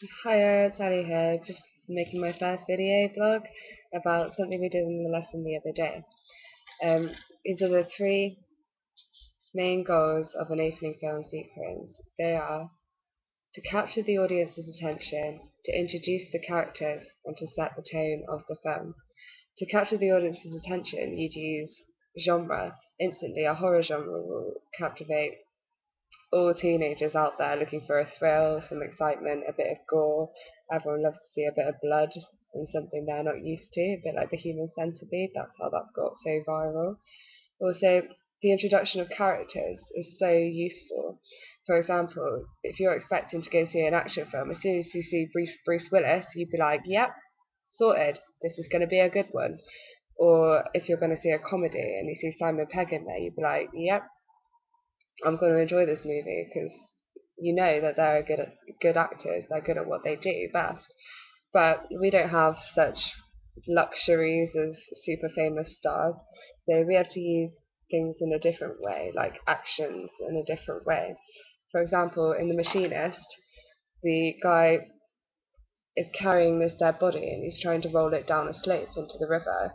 Hiya, it's Ali here, just making my first video blog about something we did in the lesson the other day. These are the three main goals of an opening film sequence. They are to capture the audience's attention, to introduce the characters, and to set the tone of the film. To capture the audience's attention, you'd use genre. Instantly, a horror genre will captivate all teenagers out there looking for a thrill, some excitement, a bit of gore. Everyone loves to see a bit of blood and something they're not used to, a bit like the human centipede. That's how that's got so viral. Also, the introduction of characters is so useful. For example, if you're expecting to go see an action film, as soon as you see Bruce Willis, you'd be like, yep, sorted, this is going to be a good one. Or if you're going to see a comedy and you see Simon Pegg in there, you'd be like, yep, I'm going to enjoy this movie because you know that they're good actors. They're good at what they do best. But we don't have such luxuries as super famous stars, so we have to use things in a different way, like actions in a different way. For example, in The Machinist, the guy is carrying this dead body and he's trying to roll it down a slope into the river,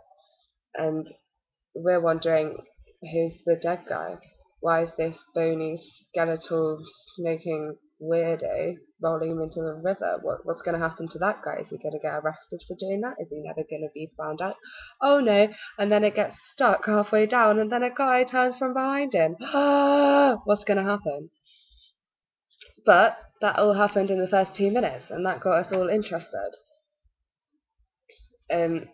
and we're wondering, who's the dead guy? Why is this bony, skeletal, smoking weirdo rolling him into the river? What's going to happen to that guy? Is he going to get arrested for doing that? Is he never going to be found out? Oh no! And then it gets stuck halfway down, and then a guy turns from behind him. What's going to happen? But that all happened in the first 2 minutes, and that got us all interested. Um,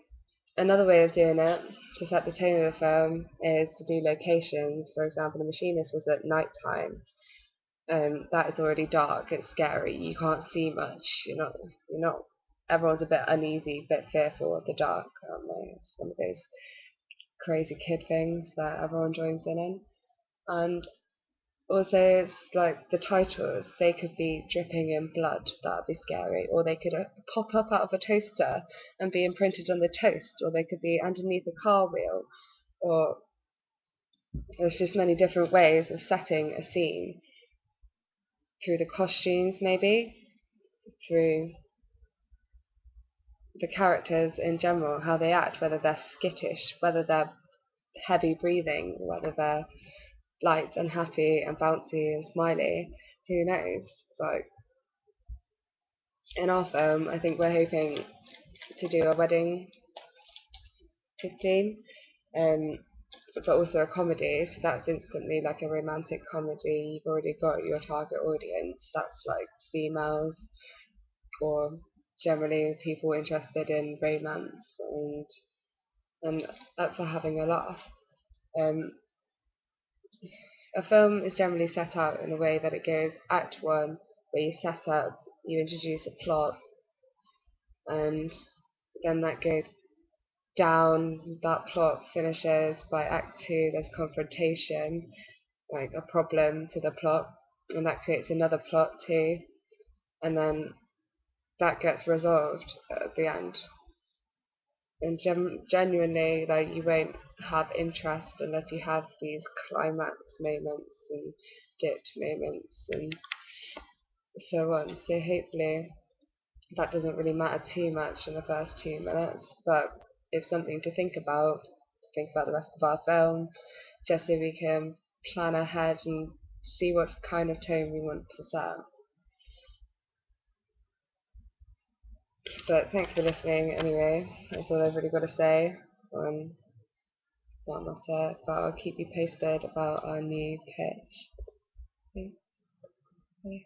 Another way of doing it to set the tone of the film is to do locations. For example, The Machinist was at night time. That is already dark. It's scary. You can't see much. You're not. Everyone's a bit uneasy, a bit fearful of the dark, aren't they? It's one of those crazy kid things that everyone joins in. And also, it's like the titles, they could be dripping in blood, that would be scary, or they could pop up out of a toaster and be imprinted on the toast, or they could be underneath a car wheel, or there's just many different ways of setting a scene through the costumes, maybe, through the characters in general, how they act, whether they're skittish, whether they're heavy breathing, whether they're light and happy and bouncy and smiley. Who knows? Like, in our film, I think we're hoping to do a wedding theme, um, but also a comedy. So that's instantly like a romantic comedy. You've already got your target audience. That's like females or generally people interested in romance and up for having a laugh. Um, a film is generally set out in a way that it goes Act One, where you set up, you introduce a plot, and then that goes down, that plot finishes by Act Two, there's confrontation, like a problem to the plot, and that creates another plot too, and then that gets resolved at the end. And genuinely, like, you won't have interest unless you have these climax moments and dipped moments and so on. So hopefully that doesn't really matter too much in the first 2 minutes, but it's something to think about the rest of our film, just so we can plan ahead and see what kind of tone we want to set. But thanks for listening anyway. That's all I've really got to say on that matter, but I'll keep you posted about our new pitch. Okay. Bye.